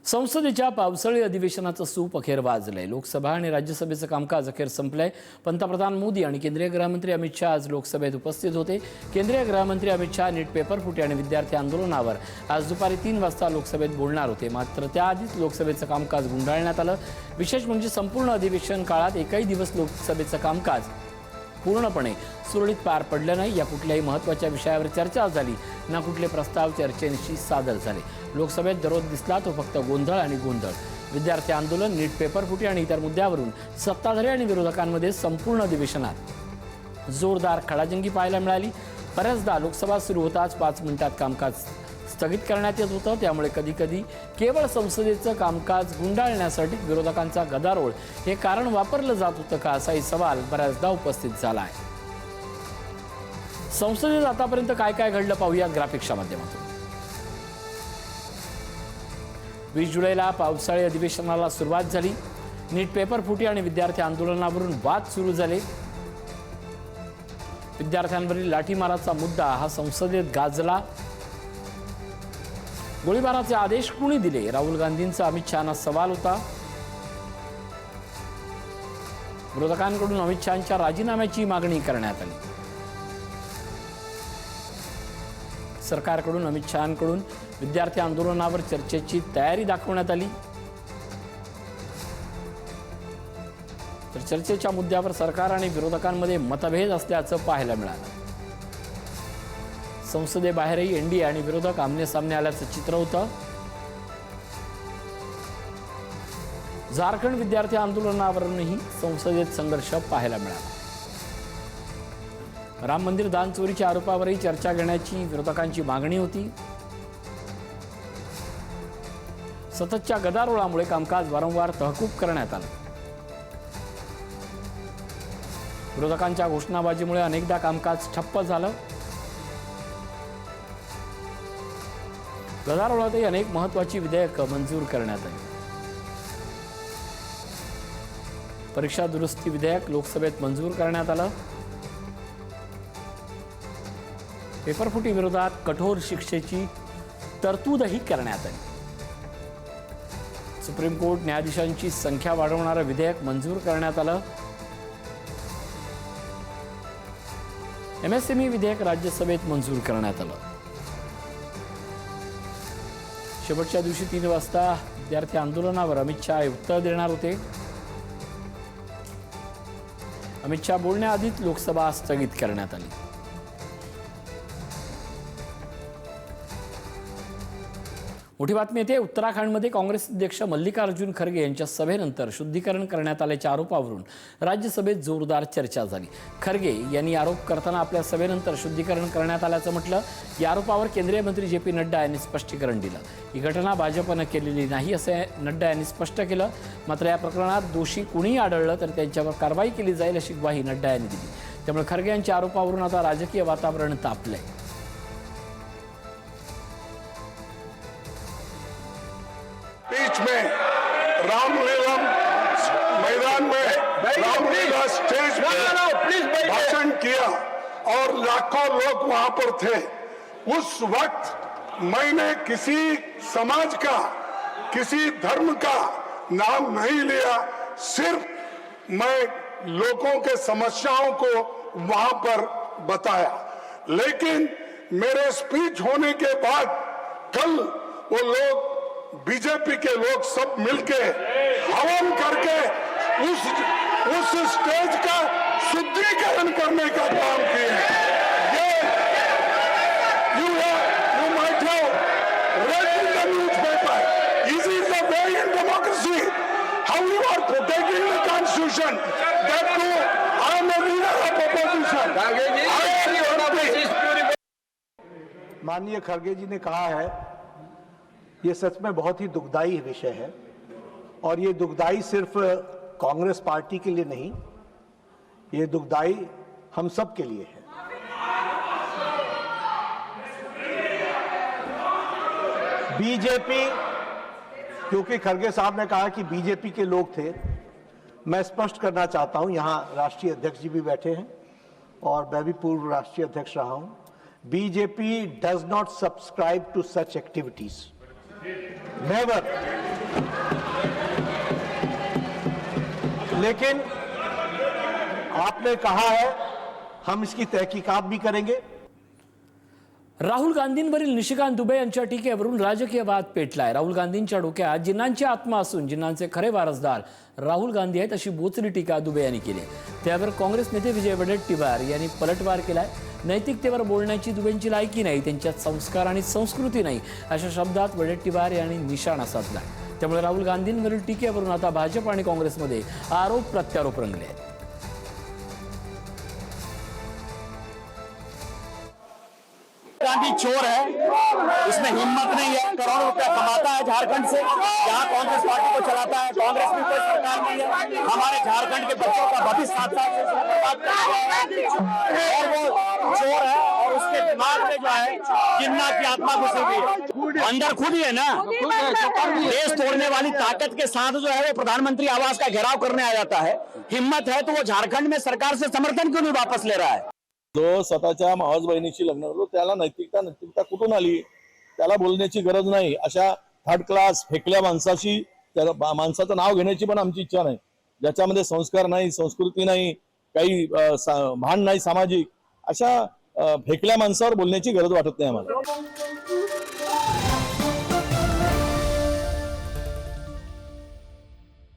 संसदेच्या पावसाळी अधिवेशनाचं सूप अखेर वाजलंय। लोकसभा आणि राज्यसभेचं कामकाज अखेर संपलंय। पंतप्रधान मोदी आणि केंद्रीय गृहमंत्री अमित शाह आज लोकसभेत उपस्थित होते। केंद्रीय गृहमंत्री अमित शाह नीट पेपर फुटी आणि विद्यार्थी आंदोलनावर आज दुपारी 3 वाजता लोकसभेत बोलणार होते। मात्र त्याआधीच लोकसभेचं कामकाज गुंडाळण्यात आलं। विशेष म्हणजे संपूर्ण अधिवेशन काळात एकही दिवस लोकसभेचं कामकाज पूर्णपणे सुरळीत पार पडलं नाही। या कुठल्याही महत्त्वाच्या विषयावर चर्चा झाली ना कुठले प्रस्ताव चर्चेनिशी सादर झाले। लोकसभेत दररोज दिसला तो फक्त गोंधळ आणि गोंधळ। विद्यार्थी आंदोलन, नीट पेपर फुटी आणि इतर मुद्द्यावरून सत्ताधारी आणि विरोधकांमध्ये संपूर्ण अधिवेशनात जोरदार खडाजंगी पाहायला मिळाली। बऱ्याचदा लोकसभा सुरू होताच 5 मिनिटात कामकाज स्थगित करण्यात येत होतं। त्यामुळे कधीकधी केवळ संसदेचं कामकाज गुंडाळण्यासाठी विरोधकांचा गदारोळ हे कारण वापरलं जात होतं का, असाही सवाल बऱ्याचदा उपस्थित झाला आहे। संसदेत आतापर्यंत काय काय घडलं पाहूया ग्राफिक्सच्या माध्यमातून। 20 जुलैला पावसाळी अधिवेशनाला सुरुवात झाली। नीट पेपर फुटी आणि विद्यार्थी आंदोलनावरून वाद सुरू झाले। विद्यार्थ्यांवरील लाठीमाराचा मुद्दा हा संसदेत गाजला। गोळीबाराचे आदेश कुणी दिले, राहुल गांधींचा अमित शहांना सवाल होता। विरोधकांकडून अमित शहांच्या राजीनाम्याची मागणी करण्यात आली। सरकारकडून अमित शहांकडून विद्यार्थी आंदोलनावर चर्चेची तयारी दाखवण्यात आली। तर चर्चेच्या मुद्द्यावर सरकार आणि विरोधकांमध्ये मतभेद असल्याचं पाहायला मिळालं। संसदेबाहेरही एनडीए आणि विरोधक आमने-सामने आल्याचं चित्र होतं। झारखंड विद्यार्थी आंदोलनावरूनही संसदेत संघर्ष पाहायला मिळाला। राम मंदिर दान चोरीच्या आरोपावरही चर्चा घेण्याची विरोधकांची मागणी होती। सततच्या गदारोळामुळे कामकाज वारंवार तहकूब करण्यात आलं। विरोधकांच्या घोषणाबाजीमुळे अनेकदा कामकाज ठप्प झालं। गदारोळातही अनेक महत्त्वाची विधेयकं मंजूर करण्यात आली। परीक्षा दुरुस्ती विधेयक लोकसभेत मंजूर करण्यात आलं। पेपरफुटी विरोधात कठोर शिक्षेची तरतूदही करण्यात आली। सुप्रीम कोर्ट न्यायाधीशांची संख्या वाढवणारं विधेयक मंजूर करण्यात आलं। एमएसएमई विधेयक राज्यसभेत मंजूर करण्यात आलं। शेवटच्या दिवशी 3 वाजता विद्यार्थी आंदोलनावर अमित शहा उत्तर देणार होते। अमित शहा बोलण्याआधीच लोकसभा स्थगित करण्यात आली। मोठी बातमी येते उत्तराखंडमध्ये काँग्रेस अध्यक्ष मल्लिकार्जुन खरगे यांच्या सभेनंतर शुद्धीकरण करण्यात आल्याच्या आरोपावरून राज्यसभेत जोरदार चर्चा झाली। खरगे यांनी आरोप करताना आपल्या सभेनंतर शुद्धीकरण करण्यात आल्याचं म्हटलं। या आरोपावर केंद्रीय मंत्री जे पी नड्डा यांनी स्पष्टीकरण दिलं। ही घटना भाजपनं केलेली नाही असे नड्डा यांनी स्पष्ट केलं। मात्र या प्रकरणात दोषी कुणीही आढळलं तर त्यांच्यावर कारवाई केली जाईल अशी ग्वाही नड्डा यांनी दिली। त्यामुळे खरगे यांच्या आरोपावरून आता राजकीय वातावरण तापलंय। बीच में रामलीला मैदान में रामलीला स्टेज पे भाषण किया और लाखों लोग वहां पर थे। उस वक्त मैंने किसी समाज का, किसी धर्म का नाम नहीं लिया। सिर्फ मैं लोगों के समस्याओं को वहां पर बताया। लेकिन मेरे स्पीच होने के बाद कल वो लोग, बीजेपी के लोग सब मिलके हवन करके उस स्टेज का शुद्धिकरण करने का काम किए हैं। ये you might have read in the newspaper. This is the way in democracy. How you are protecting the constitution. That too, I am a leader of opposition. माननीय खरगे जी ने कहा है, ये सच में बहुत ही दुखदाई विषय है और ये दुखदाई सिर्फ कांग्रेस पार्टी के लिए नहीं, ये दुखदाई हम सब के लिए है। बीजेपी, क्योंकि खरगे साहब ने कहा कि बीजेपी के लोग थे, मैं स्पष्ट करना चाहता हूं, यहां राष्ट्रीय अध्यक्ष जी भी बैठे हैं और मैं भी पूर्व राष्ट्रीय अध्यक्ष रहा हूं। BJP does not subscribe to such activities, never. लेकिन आपने कहा है हम इसकी तहकीकात भी करेंगे। राहुल गांधींवरील निशिकांत दुबे यांच्या टीकेवरून राजकीय वाद पेटलाय। राहुल गांधींच्या डोक्यात जिन्नांची आत्मा असून जिन्नांचे खरे वारसदार राहुल गांधी आहेत अशी बोचरी टीका दुबे यांनी केली। त्यावर काँग्रेस नेते विजय वडेट्टीवार यांनी पलटवार केलाय। नैतिकतेवर बोलण्याची दुबेंची लायकी नाही, त्यांच्यात संस्कार आणि संस्कृती नाही अशा शब्दात वडेट्टीवार यांनी निशाणा साधला। त्यामुळे राहुल गांधींवरील टीकेवरून आता भाजप आणि काँग्रेसमध्ये आरोप प्रत्यारोप रंगले आहेत। गांधी चोर है, इसमें हिम्मत नहीं है, करोड़ों रुपया कमाता है झारखंड से, यहाँ कांग्रेस पार्टी को चलाता है। कांग्रेस में कोई सरकार नहीं है, हमारे झारखंड के बच्चों का भविष्य 7 साल से बर्बाद कर दिया है और वो चोर है और उसके दिमाग में जो है जिन्ना की आत्मा घुसी हुई है, अंदर खुद ही है ना। देश तोड़ने वाली ताकत के साथ जो है वो प्रधानमंत्री आवास का घेराव करने आ जाता है। हिम्मत है तो वो झारखंड में सरकार से समर्थन क्यों नहीं वापस ले रहा है? जो स्वतःच्या मावस बहिणीशी लग्न करतो त्याला नैतिकता कुठून आली? त्याला बोलण्याची गरज नाही। अशा थर्ड क्लास फेकल्या माणसाची त्या माणसाचं नाव घेण्याची पण आमची इच्छा नाही, ज्याच्यामध्ये संस्कार नाही, संस्कृती नाही, काही भान नाही सामाजिक, अशा फेकल्या माणसावर बोलण्याची गरज वाटत नाही आम्हाला।